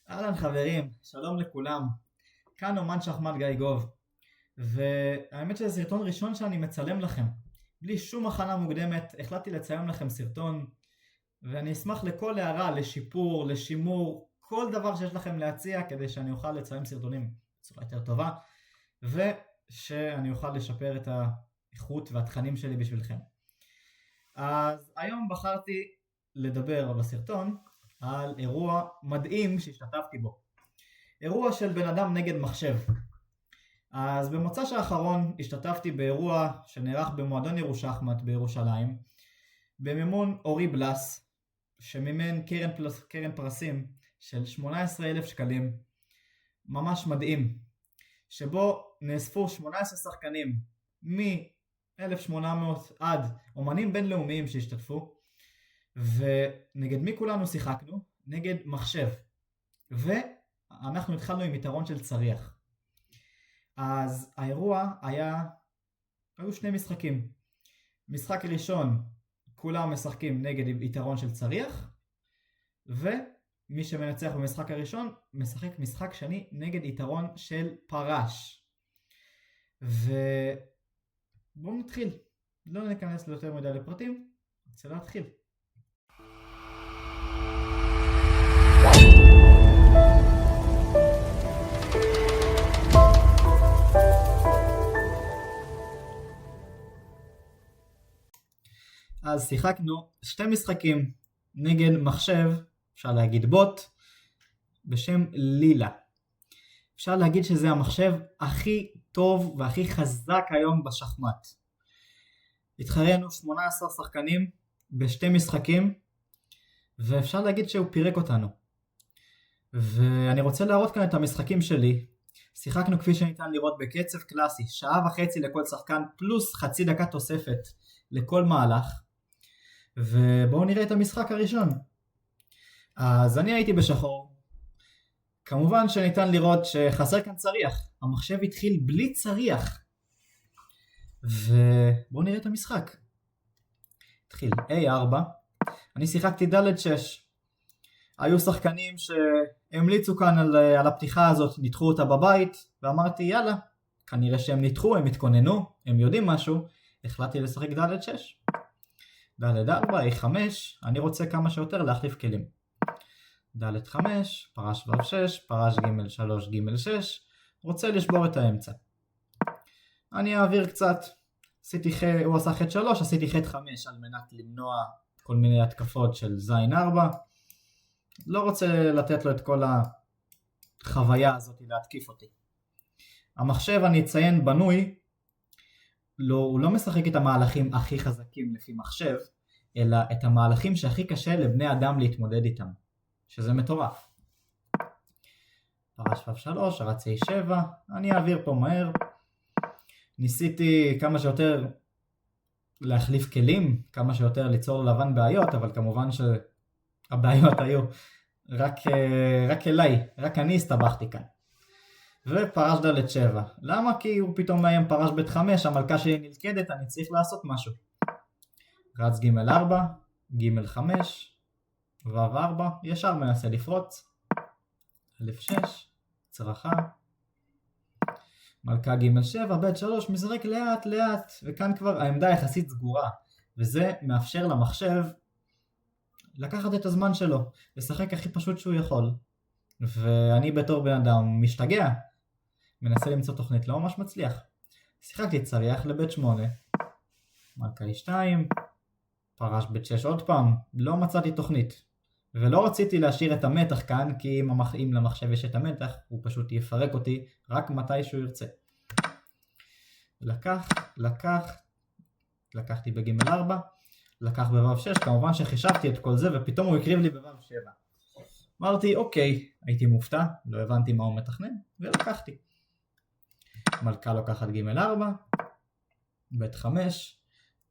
אהלן חברים, שלום לכולם. כאן אומן שחמט גיא גוב. והאמת שזה סרטון ראשון שאני מצלם לכם. בלי שום הכנה מוקדמת, החלטתי לצלם לכם סרטון, ואני אשמח לכל הערה, לשיפור, לשימור, כל דבר שיש לכם להציע כדי שאני אוכל לצלם סרטונים בצורה יותר טובה, ושאני אוכל לשפר את האיכות והתכנים שלי בשבילכם. אז היום בחרתי לדבר בסרטון על אירוע מדהים שהשתתפתי בו. אירוע של בן אדם נגד מחשב. אז במוצ"ש האחרון השתתפתי באירוע שנערך במועדון ירושחמט בירושלים, במימון אורי בלס, שמימן קרן פרסים של 18,000 שקלים, ממש מדהים, שבו נאספו 18 שחקנים מ-1800 עד אומנים בינלאומיים שהשתתפו, ונגד מי כולנו שיחקנו? נגד מחשב. ואנחנו התחלנו עם יתרון של צריח. אז האירוע היו שני משחקים. משחק ראשון כולם משחקים נגד יתרון של צריח, ומי שמנצח במשחק הראשון משחק משחק שני נגד יתרון של פרש. ובואו נתחיל. לא ניכנס ליותר מדי לפרטים, רוצה להתחיל. אז שיחקנו שתי משחקים נגד מחשב, אפשר להגיד בוט, בשם לילה. אפשר להגיד שזה המחשב הכי טוב והכי חזק היום בשחמט. התחרנו 18 שחקנים בשתי משחקים, ואפשר להגיד שהוא פירק אותנו. ואני רוצה להראות כאן את המשחקים שלי. שיחקנו כפי שניתן לראות בקצב קלאסי, 1.5 שעות לכל שחקן פלוס חצי דקה תוספת לכל מהלך. ובואו נראה את המשחק הראשון. אז אני הייתי בשחור. כמובן שניתן לראות שחסר כאן צריח. המחשב התחיל בלי צריח. ובואו נראה את המשחק. התחיל A4. אני שיחקתי D6. היו שחקנים שהמליצו כאן על הפתיחה הזאת, ניתחו אותה בבית, ואמרתי יאללה, כנראה שהם ניתחו, הם התכוננו, הם יודעים משהו. החלטתי לשחק D6. D4, A5, אני רוצה כמה שיותר להחליף כלים. D5, פרש W6, פרש G3, G6, רוצה לשבור את האמצע. אני אעביר קצת, הוא עשה X3, עשיתי X5 על מנת למנוע כל מיני התקפות של Z4. לא רוצה לתת לו את כל החוויה הזאת להתקיף אותי. המחשב, אני אציין, בנוי, הוא לא משחק את המהלכים הכי חזקים לפי מחשב, אלא את המהלכים שהכי קשה לבני אדם להתמודד איתם, שזה מטורף. פרש F3, רץ A7, אני אעביר פה מהר. ניסיתי כמה שיותר להחליף כלים, כמה שיותר ליצור לבן בעיות, אבל כמובן שהבעיות היו רק אליי, רק אני הסתבכתי כאן. ופרש D7. למה? כי הוא פתאום מאיים פרש B5, המלכה שלי נלכדת, אני צריך לעשות משהו. רץ G4, G5, W4, ישר מנסה לפרוץ. F6, צרחה. מלכה G7, B3, מזרק לאט לאט, וכאן כבר העמדה יחסית סגורה, וזה מאפשר למחשב לקחת את הזמן שלו, לשחק הכי פשוט שהוא יכול. ואני בתור בן אדם משתגע, מנסה למצוא תוכנית, לא ממש מצליח. שיחקתי צריח ל-B8, מלכה E2, פרש B6 עוד פעם, לא מצאתי תוכנית. ולא רציתי להשאיר את המתח כאן, כי אם למחשב יש את המתח, הוא פשוט יפרק אותי רק מתי שהוא ירצה. לקחתי ב-G4, לקח ב-W6, כמובן שחישבתי את כל זה, ופתאום הוא הקריב לי ב-W7. אמרתי, אוקיי, הייתי מופתע, לא הבנתי מה הוא מתכנן, ולקחתי. מלכה לוקחת G4, B5,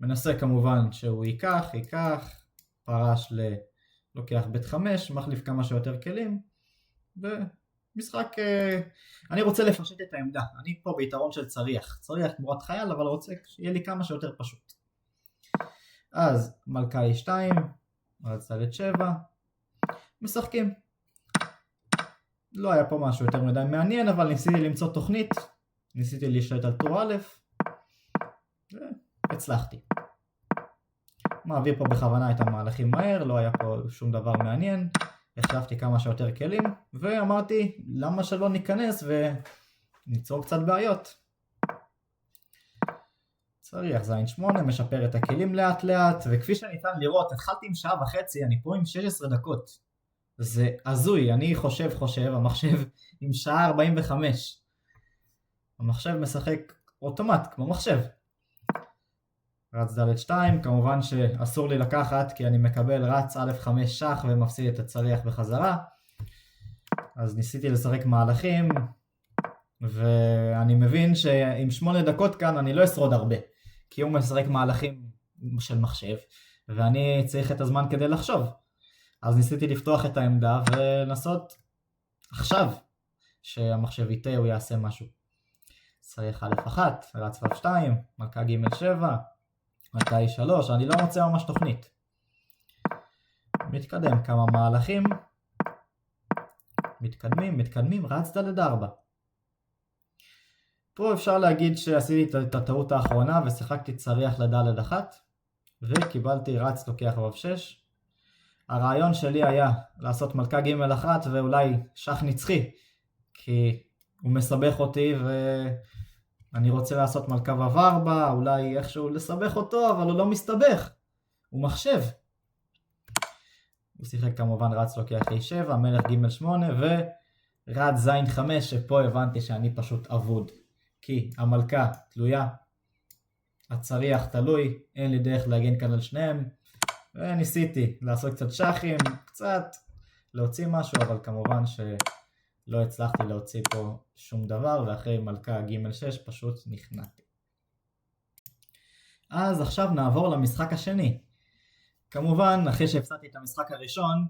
מנסה כמובן שהוא ייקח, פרש לוקח B5, מחליף כמה שיותר כלים, ומשחק, אני רוצה לפשט את העמדה, אני פה ביתרון של צריח תמורת חייל, אבל רוצה שיהיה לי כמה שיותר פשוט. אז מלכה E2, רצה ל7, משחקים. לא היה פה משהו יותר מדי מעניין, אבל ניסיתי למצוא תוכנית, ניסיתי להשתלט על טור א', והצלחתי. מעביר פה בכוונה את המהלכים מהר, לא היה פה שום דבר מעניין, החלפתי כמה שיותר כלים, ואמרתי למה שלא ניכנס וניצור קצת בעיות. צריך זין 8, משפר את הכלים לאט לאט, וכפי שניתן לראות, התחלתי עם שעה וחצי, אני פה עם 16 דקות. זה הזוי, אני חושב, המחשב עם שעה 45. המחשב משחק אוטומט, כמו מחשב. רץ ד' 2, כמובן שאסור לי לקחת, כי אני מקבל רץ א' 5 שח ומפסיד את הצריח בחזרה. אז ניסיתי לשחק מהלכים, ואני מבין שעם 8 דקות כאן אני לא אשרוד הרבה. כי הוא משחק מהלכים של מחשב, ואני צריך את הזמן כדי לחשוב. אז ניסיתי לפתוח את העמדה ולנסות עכשיו שהמחשב איתה הוא יעשה משהו. צריך א'1, רץ ו'2, מלכה ג' 7, מלכה e3, אני לא מוצא ממש תוכנית. מתקדם כמה מהלכים. מתקדמים, רץ ד' 4. פה אפשר להגיד שעשיתי את הטעות האחרונה ושיחקתי צריח לד' 1 וקיבלתי רץ לוקח ו'6. הרעיון שלי היה לעשות מלכה ג' 1 ואולי שח נצחי, כי הוא מסבך אותי ואני רוצה לעשות מלכה ו'4, אולי איכשהו לסבך אותו, אבל הוא לא מסתבך, הוא מחשב. הוא שיחק כמובן רץ לוקח e7, מלך ג' 8 ורץ זין 5, שפה הבנתי שאני פשוט אבוד. כי המלכה תלויה, הצריח תלוי, אין לי דרך להגן כאן על שניהם, וניסיתי לעשות קצת שחים, קצת להוציא משהו, אבל כמובן שלא הצלחתי להוציא פה שום דבר, ואחרי מלכה ג' 6 פשוט נכנעתי. אז עכשיו נעבור למשחק השני. כמובן, אחרי שהפסדתי את המשחק הראשון,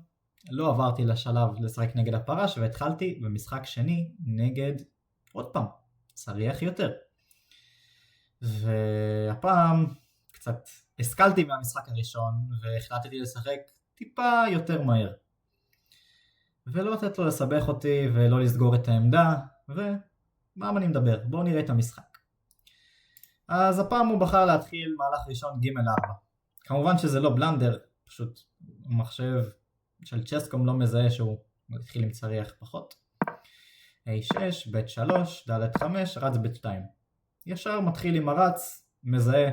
לא עברתי לשלב לשחק נגד הפרש, והתחלתי במשחק שני נגד עוד פעם. צריח יותר. והפעם קצת השכלתי מהמשחק הראשון והחלטתי לשחק טיפה יותר מהר. ולא לתת לו לסבך אותי ולא לסגור את העמדה, ומה אני מדבר? בואו נראה את המשחק. אז הפעם הוא בחר להתחיל מהלך ראשון ג' 4. כמובן שזה לא בלנדר, פשוט מחשב של צ'סקום לא מזהה שהוא מתחיל עם צריח פחות. a6, ב3, ד' 5, רץ ב2. ישר מתחיל עם הרץ, מזהה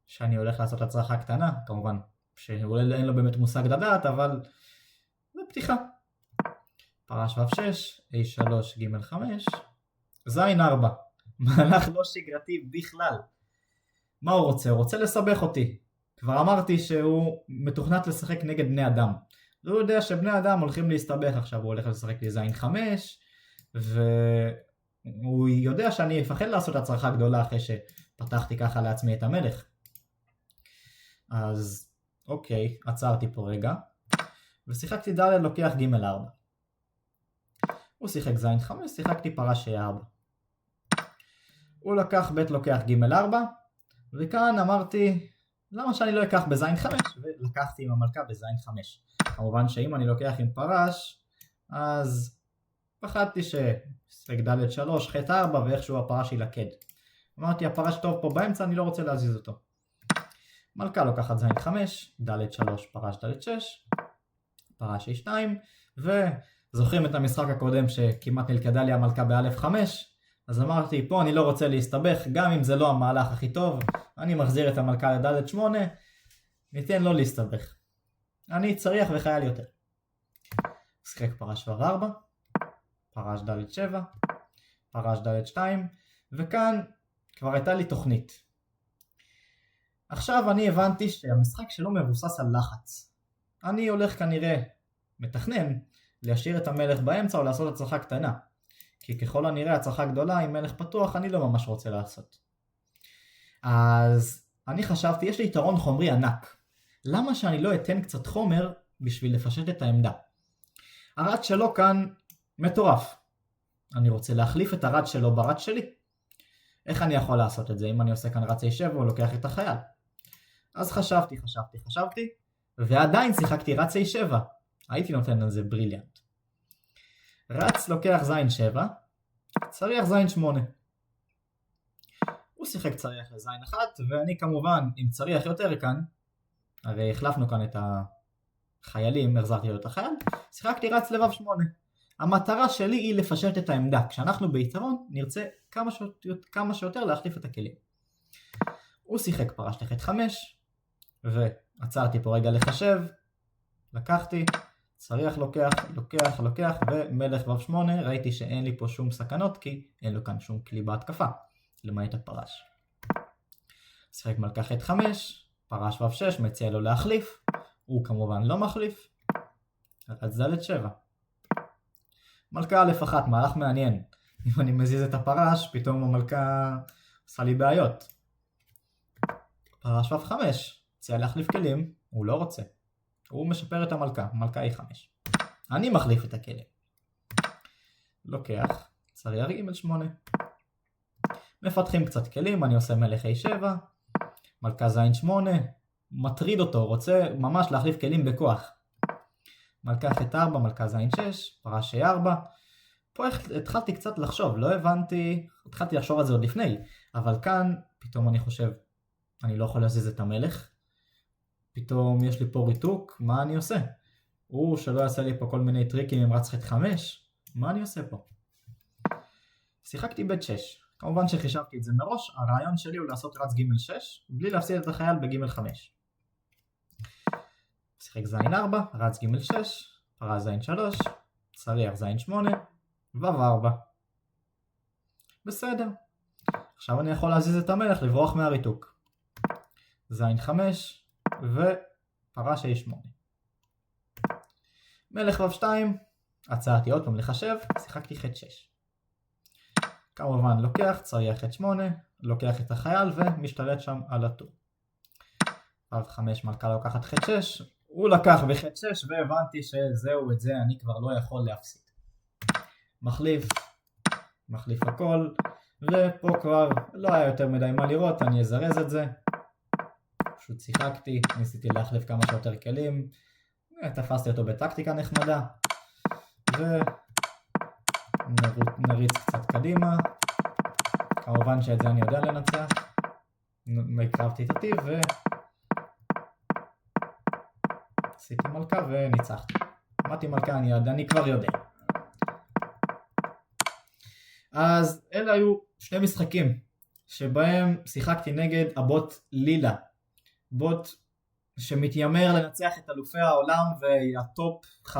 שאני הולך לעשות הצלחה קטנה, כמובן שאולי אין לו באמת מושג לדעת, אבל זה פתיחה. פרש ו6, a3, ג' 5, זין 4. מהלך לא שגרתי בכלל. מה הוא רוצה? הוא רוצה לסבך אותי. כבר אמרתי שהוא מתוכנת לשחק נגד בני אדם. הוא יודע שבני אדם הולכים להסתבך עכשיו, הוא הולך לשחק לי זין 5, והוא יודע שאני אפחד לעשות הצלחה גדולה אחרי שפתחתי ככה לעצמי את המלך. אז אוקיי, עצרתי פה רגע ושיחקתי ד' לוקח ג' 4. הוא שיחק זין 5, שיחקתי פרש a4. הוא לקח ב' לוקח ג' 4, וכאן אמרתי למה שאני לא אקח בזין 5, ולקחתי עם המלכה בזין 5. כמובן שאם אני לוקח עם פרש, אז פחדתי ששחק ד' 3, ח' 4 ואיכשהו הפרש ילכד. אמרתי הפרש טוב פה באמצע, אני לא רוצה להזיז אותו. מלכה לוקחת זין 5, ד' 3, פרש ד' 6, פרש a2, וזוכרים את המשחק הקודם שכמעט נלכדה לי המלכה באלף 5, אז אמרתי פה אני לא רוצה להסתבך, גם אם זה לא המהלך הכי טוב, אני מחזיר את המלכה לד' 8, ניתן לא להסתבך. אני צריח וחייל יותר. שחק פרש ו4, פרש ד' 7, פרש ד' 2, וכאן כבר הייתה לי תוכנית. עכשיו אני הבנתי שהמשחק שלו מבוסס על לחץ. אני הולך כנראה מתכנן להשאיר את המלך באמצע או לעשות הצלחה קטנה. כי ככל הנראה הצלחה גדולה עם מלך פתוח אני לא ממש רוצה לעשות. אז אני חשבתי יש לי יתרון חומרי ענק. למה שאני לא אתן קצת חומר בשביל לפשט את העמדה? הרץ שלו כאן מטורף. אני רוצה להחליף את הרץ שלו ברץ שלי. איך אני יכול לעשות את זה אם אני עושה כאן רץ a7 או לוקח את החייל? אז חשבתי, ועדיין שיחקתי רץ a7. הייתי נותן על זה בריליאנט. רץ לוקח זין 7, צריח זין 8. הוא שיחק צריח לזין 1, ואני כמובן עם צריח יותר כאן, הרי החלפנו כאן את החיילים, החזרתי לו את החייל, שיחקתי רץ לבב 8. המטרה שלי היא לפשט את העמדה, כשאנחנו ביתרון נרצה כמה שיותר להחליף את הכלים. הוא שיחק פרש לחט 5, ועצרתי פה רגע לחשב, לקחתי, צריח לוקח, ומלך ו' 8, ראיתי שאין לי פה שום סכנות, כי אין לו כאן שום כלי בהתקפה, למעט הפרש. שיחק מלכה חט 5, פרש ו' 6, מציע לו להחליף, הוא כמובן לא מחליף, רץ ד' 7. מלכה א' 1, מהלך מעניין, אם אני מזיז את הפרש, פתאום המלכה עושה לי בעיות. פרש ו' 5, מציע להחליף כלים, הוא לא רוצה. הוא משפר את המלכה, מלכה היא 5. אני מחליף את הכלים. לוקח, צריח ג' 8. מפתחים קצת כלים, אני עושה מלך a7, מלכה זין 8, מטריד אותו, רוצה ממש להחליף כלים בכוח. מלכה חט 4, מלכה זין 6, פרש a4. פה התחלתי קצת לחשוב, לא הבנתי, התחלתי לחשוב על זה עוד לפני, אבל כאן פתאום אני חושב, אני לא יכול להזיז את המלך. פתאום יש לי פה ריתוק, מה אני עושה? הוא שלא יעשה לי פה כל מיני טריקים עם רץ חט 5, מה אני עושה פה? שיחקתי ב' 6, כמובן שחישבתי את זה מראש, הרעיון שלי הוא לעשות רץ ג' 6, בלי להפסיד את החייל בג' 5. שיחק זין 4, רץ ג' 6, פרש זין 3, צריח זין 8, ו' 4. בסדר. עכשיו אני יכול להזיז את המלך לברוח מהריתוק. זין 5, ופרש a8. מלך ו' 2, עצרתי עוד פעם לחשב, שיחקתי חט 6. כמובן לוקח, צריח חט 8, לוקח את החייל ומשתלט שם על הטור. ו' 5 מלכה לוקחת חט 6, הוא לקח בחט 6 והבנתי שזהו, את זה אני כבר לא יכול להפסיד. מחליף הכל, ופה כבר לא היה יותר מדי מה לראות, אני אזרז את זה. פשוט שיחקתי, ניסיתי להחליף כמה שיותר כלים, תפסתי אותו בטקטיקה נחמדה, ונריץ קצת קדימה. כמובן שאת זה אני יודע לנצח, הקרבתי את הטיב ועשיתי מלכה וניצחתי. אמרתי מלכה, אני כבר יודע. אז אלה היו שני משחקים שבהם שיחקתי נגד הבוט לילה, בוט שמתיימר לנצח את אלופי העולם והטופ 5-10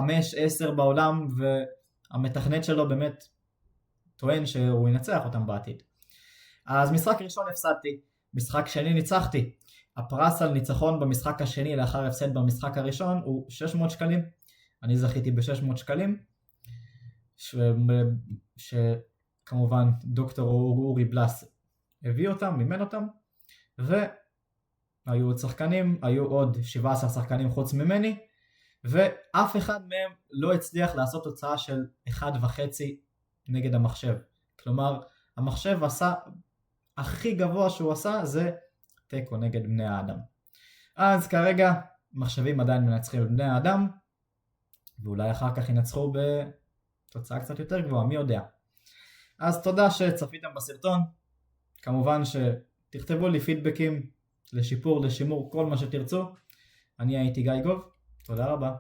בעולם, והמתכנת שלו באמת טוען שהוא ינצח אותם בעתיד. אז משחק ראשון הפסדתי, משחק שני ניצחתי. הפרס על ניצחון במשחק השני לאחר הפסד במשחק הראשון הוא 600 שקלים. אני זכיתי ב-600 שקלים, שכמובן דוקטור אורי בלס הביא אותם, מימן אותם, והיו עוד שחקנים, היו עוד 17 שחקנים חוץ ממני, ואף אחד מהם לא הצליח לעשות תוצאה של 1.5 נגד המחשב. כלומר, המחשב עשה, הכי גבוה שהוא עשה זה תיקו נגד בני האדם. אז כרגע מחשבים עדיין מנצחים את בני האדם, ואולי אחר כך ינצחו בתוצאה קצת יותר גבוהה, מי יודע. אז תודה שצפיתם בסרטון, כמובן שתכתבו לי פידבקים לשיפור, לשימור, כל מה שתרצו. אני הייתי גיא גוב, תודה רבה.